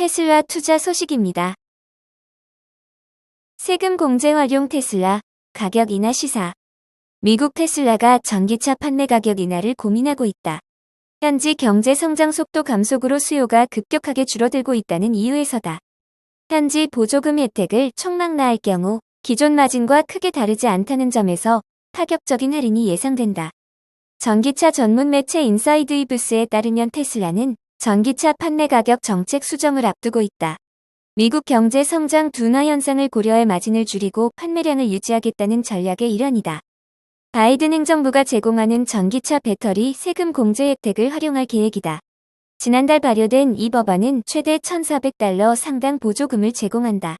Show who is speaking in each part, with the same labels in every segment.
Speaker 1: 테슬라 투자 소식입니다. 세금 공제 활용 테슬라 가격 인하 시사. 미국 테슬라가 전기차 판매 가격 인하를 고민하고 있다. 현지 경제 성장 속도 감속으로 수요가 급격하게 줄어들고 있다는 이유에서다. 현지 보조금 혜택을 총망라할 경우 기존 마진과 크게 다르지 않다는 점에서 파격적인 할인이 예상된다. 전기차 전문 매체 인사이드 이브스에 따르면 테슬라는 전기차 판매 가격 정책 수정을 앞두고 있다. 미국 경제 성장 둔화 현상을 고려해 마진을 줄이고 판매량을 유지하겠다는 전략의 일환이다. 바이든 행정부가 제공하는 전기차 배터리 세금 공제 혜택을 활용할 계획이다. 지난달 발효된 이 법안은 최대 $1,400 상당 보조금을 제공한다.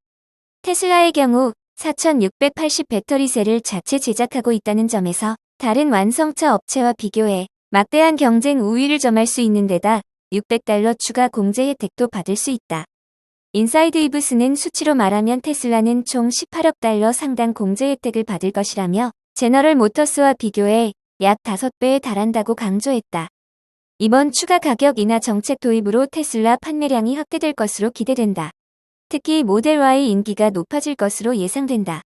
Speaker 1: 테슬라의 경우 4,680 배터리셀을 자체 제작하고 있다는 점에서 다른 완성차 업체와 비교해 막대한 경쟁 우위를 점할 수 있는 데다 $600 추가 공제 혜택도 받을 수 있다. 인사이드 이브스는 수치로 말하면 테슬라는 총 $18억 상당 공제 혜택을 받을 것이라며 제너럴 모터스와 비교해 약 5배에 달한다고 강조했다. 이번 추가 가격 인하 정책 도입으로 테슬라 판매량이 확대될 것으로 기대된다. 특히 모델 Y 인기가 높아질 것으로 예상된다.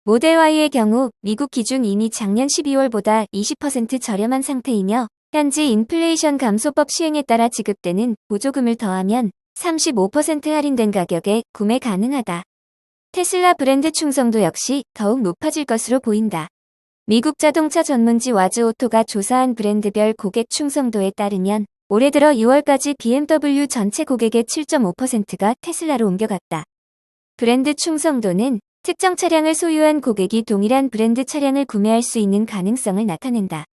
Speaker 1: 모델 Y의 경우 미국 기준 이미 작년 12월보다 20% 저렴한 상태이며 현지 인플레이션 감소법 시행에 따라 지급되는 보조금을 더하면 35% 할인된 가격에 구매 가능하다. 테슬라 브랜드 충성도 역시 더욱 높아질 것으로 보인다. 미국 자동차 전문지 와즈오토가 조사한 브랜드별 고객 충성도에 따르면 올해 들어 6월까지 BMW 전체 고객의 7.5%가 테슬라로 옮겨갔다. 브랜드 충성도는 특정 차량을 소유한 고객이 동일한 브랜드 차량을 구매할 수 있는 가능성을 나타낸다.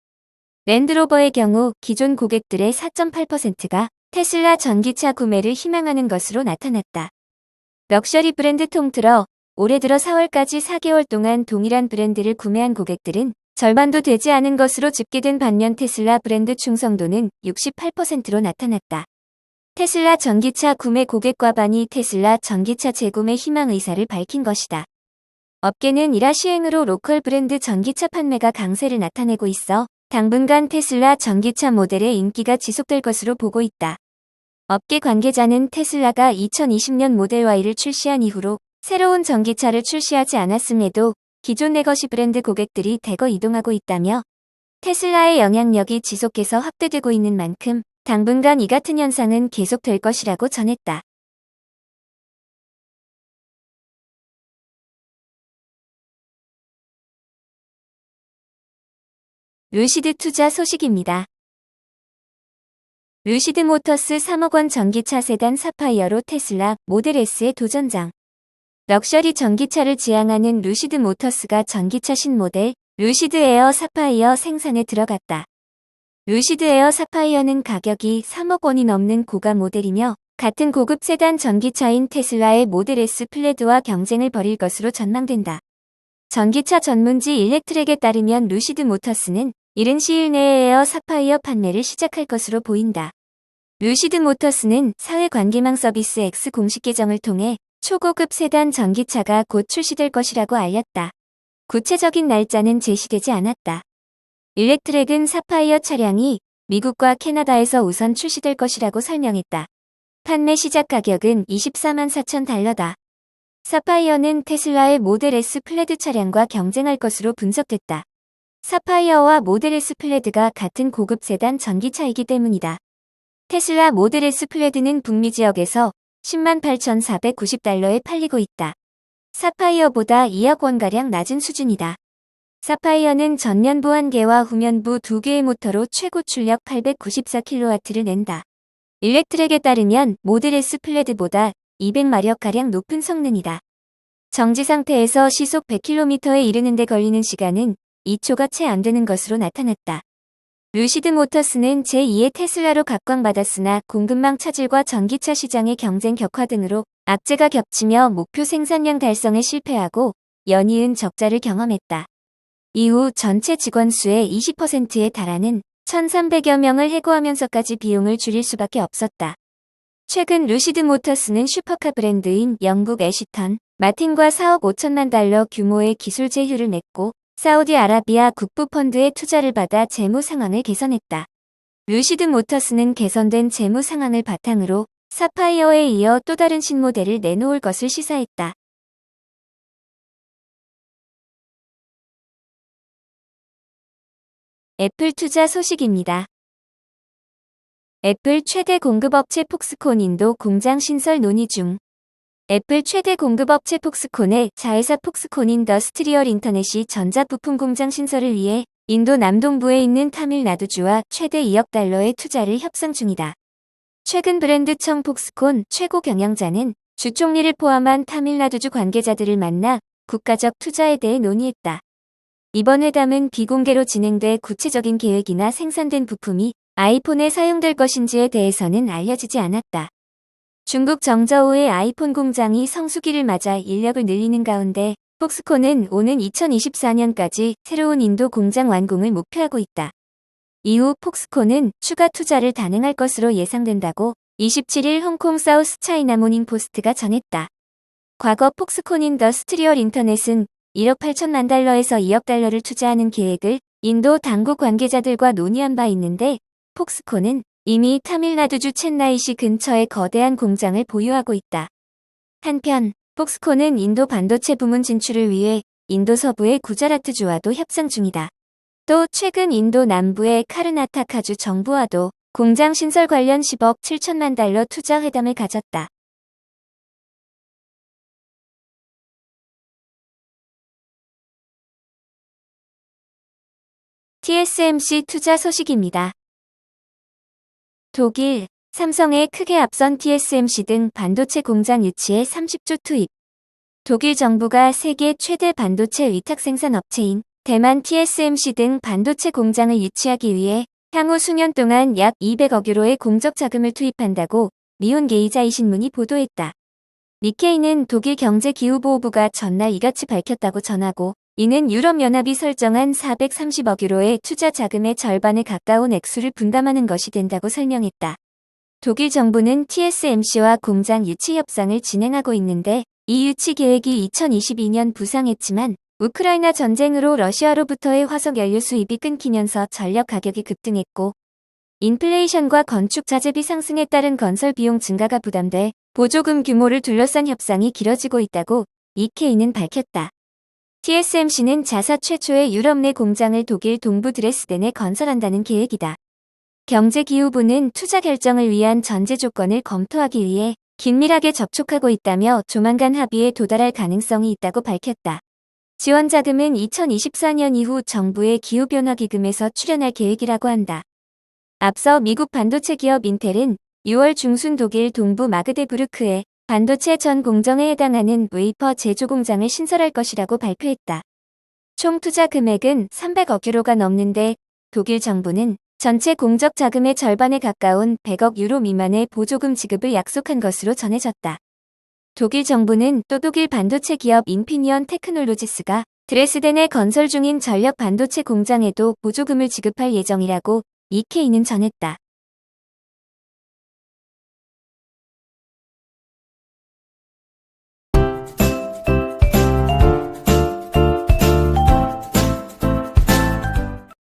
Speaker 1: 랜드로버의 경우 기존 고객들의 4.8%가 테슬라 전기차 구매를 희망하는 것으로 나타났다. 럭셔리 브랜드 통틀어 올해 들어 4월까지 4개월 동안 동일한 브랜드를 구매한 고객들은 절반도 되지 않은 것으로 집계된 반면 테슬라 브랜드 충성도는 68%로 나타났다. 테슬라 전기차 구매 고객 과반이 테슬라 전기차 재구매 희망 의사를 밝힌 것이다. 업계는 일하 시행으로 로컬 브랜드 전기차 판매가 강세를 나타내고 있어 당분간 테슬라 전기차 모델의 인기가 지속될 것으로 보고 있다. 업계 관계자는 테슬라가 2020년 모델 Y를 출시한 이후로 새로운 전기차를 출시하지 않았음에도 기존 레거시 브랜드 고객들이 대거 이동하고 있다며 테슬라의 영향력이 지속해서 확대되고 있는 만큼 당분간 이 같은 현상은 계속될 것이라고 전했다. 루시드 투자 소식입니다. 루시드 모터스 3억 원 전기차 세단 사파이어로 테슬라 모델 S의 도전장. 럭셔리 전기차를 지향하는 루시드 모터스가 전기차 신모델 루시드 에어 사파이어 생산에 들어갔다. 루시드 에어 사파이어는 가격이 3억 원이 넘는 고가 모델이며 같은 고급 세단 전기차인 테슬라의 모델 S 플레드와 경쟁을 벌일 것으로 전망된다. 전기차 전문지 일렉트렉에 따르면 루시드 모터스는 이른 시일 내에 에어 사파이어 판매를 시작할 것으로 보인다. 루시드 모터스는 사회관계망 서비스 X 공식 계정을 통해 초고급 세단 전기차가 곧 출시될 것이라고 알렸다. 구체적인 날짜는 제시되지 않았다. 일렉트렉은 사파이어 차량이 미국과 캐나다에서 우선 출시될 것이라고 설명했다. 판매 시작 가격은 $244,000다. 사파이어는 테슬라의 모델 S 플레드 차량과 경쟁할 것으로 분석됐다. 사파이어와 모델 S 플레드가 같은 고급 세단 전기차이기 때문이다. 테슬라 모델 S 플레드는 북미 지역에서 108,490달러에 팔리고 있다. 사파이어보다 2억 원가량 낮은 수준이다. 사파이어는 전면부 1개와 후면부 2개의 모터로 최고 출력 894kW를 낸다. 일렉트렉에 따르면 모델 S 플레드보다 200마력가량 높은 성능이다. 정지 상태에서 시속 100km에 이르는 데 걸리는 시간은 2초가 채 안 되는 것으로 나타났다. 루시드 모터스는 제2의 테슬라로 각광받았으나 공급망 차질과 전기차 시장의 경쟁 격화 등으로 악재가 겹치며 목표 생산량 달성에 실패하고 연이은 적자를 경험했다. 이후 전체 직원 수의 20%에 달하는 1,300여 명을 해고하면서까지 비용을 줄일 수밖에 없었다. 최근 루시드 모터스는 슈퍼카 브랜드인 영국 애쉬턴 마틴과 4억 5천만 달러 규모의 기술 제휴를 맺고 사우디아라비아 국부펀드의 투자를 받아 재무 상황을 개선했다. 루시드 모터스는 개선된 재무 상황을 바탕으로 사파이어에 이어 또 다른 신모델을 내놓을 것을 시사했다. 애플 투자 소식입니다. 애플 최대 공급업체 폭스콘 인도 공장 신설 논의 중. 애플 최대 공급업체 폭스콘의 자회사 폭스콘 인더스트리얼 인터넷이 전자부품 공장 신설을 위해 인도 남동부에 있는 타밀나두주와 최대 2억 달러의 투자를 협상 중이다. 최근 브랜드청 폭스콘 최고 경영자는 주 총리를 포함한 타밀나두주 관계자들을 만나 국가적 투자에 대해 논의했다. 이번 회담은 비공개로 진행돼 구체적인 계획이나 생산된 부품이 아이폰에 사용될 것인지에 대해서는 알려지지 않았다. 중국 정저우의 아이폰 공장이 성수기를 맞아 인력을 늘리는 가운데 폭스콘은 오는 2024년까지 새로운 인도 공장 완공을 목표하고 있다. 이후 폭스콘은 추가 투자를 단행할 것으로 예상된다고 27일 홍콩 사우스 차이나 모닝 포스트가 전했다. 과거 폭스콘 인더스트리얼 인터넷은 1억 8천만 달러에서 2억 달러를 투자하는 계획을 인도 당국 관계자들과 논의한 바 있는데 폭스콘은 이미 타밀나두주 첸나이시 근처에 거대한 공장을 보유하고 있다. 한편 폭스콘은 인도 반도체 부문 진출을 위해 인도 서부의 구자라트주와도 협상 중이다. 또 최근 인도 남부의 카르나타카주 정부와도 공장 신설 관련 10억 7천만 달러 투자 회담을 가졌다. TSMC 투자 소식입니다. 독일, 삼성에 크게 앞선 TSMC 등 반도체 공장 유치에 30조 투입. 독일 정부가 세계 최대 반도체 위탁 생산 업체인 대만 TSMC 등 반도체 공장을 유치하기 위해 향후 수년 동안 약 200억 유로의 공적 자금을 투입한다고 니온 게이자이 신문이 보도했다. 니케이는 독일 경제기후보호부가 전날 이같이 밝혔다고 전하고 이는 유럽연합이 설정한 430억 유로의 투자 자금의 절반에 가까운 액수를 분담하는 것이 된다고 설명했다. 독일 정부는 TSMC와 공장 유치 협상을 진행하고 있는데 이 유치 계획이 2022년 부상했지만 우크라이나 전쟁으로 러시아로부터의 화석 연료 수입이 끊기면서 전력 가격이 급등했고 인플레이션과 건축 자재비 상승에 따른 건설 비용 증가가 부담돼 보조금 규모를 둘러싼 협상이 길어지고 있다고 이케이는 밝혔다. TSMC는 자사 최초의 유럽 내 공장을 독일 동부 드레스덴에 건설한다는 계획이다. 경제기후부는 투자 결정을 위한 전제 조건을 검토하기 위해 긴밀하게 접촉하고 있다며 조만간 합의에 도달할 가능성이 있다고 밝혔다. 지원 자금은 2024년 이후 정부의 기후변화기금에서 출연할 계획이라고 한다. 앞서 미국 반도체 기업 인텔은 6월 중순 독일 동부 마그데부르크에 반도체 전 공정에 해당하는 웨이퍼 제조 공장을 신설할 것이라고 발표했다. 총 투자 금액은 300억 유로가 넘는데 독일 정부는 전체 공적 자금의 절반에 가까운 100억 유로 미만의 보조금 지급을 약속한 것으로 전해졌다. 독일 정부는 또 독일 반도체 기업 인피니언 테크놀로지스가 드레스덴에 건설 중인 전력 반도체 공장에도 보조금을 지급할 예정이라고 이케이는 전했다.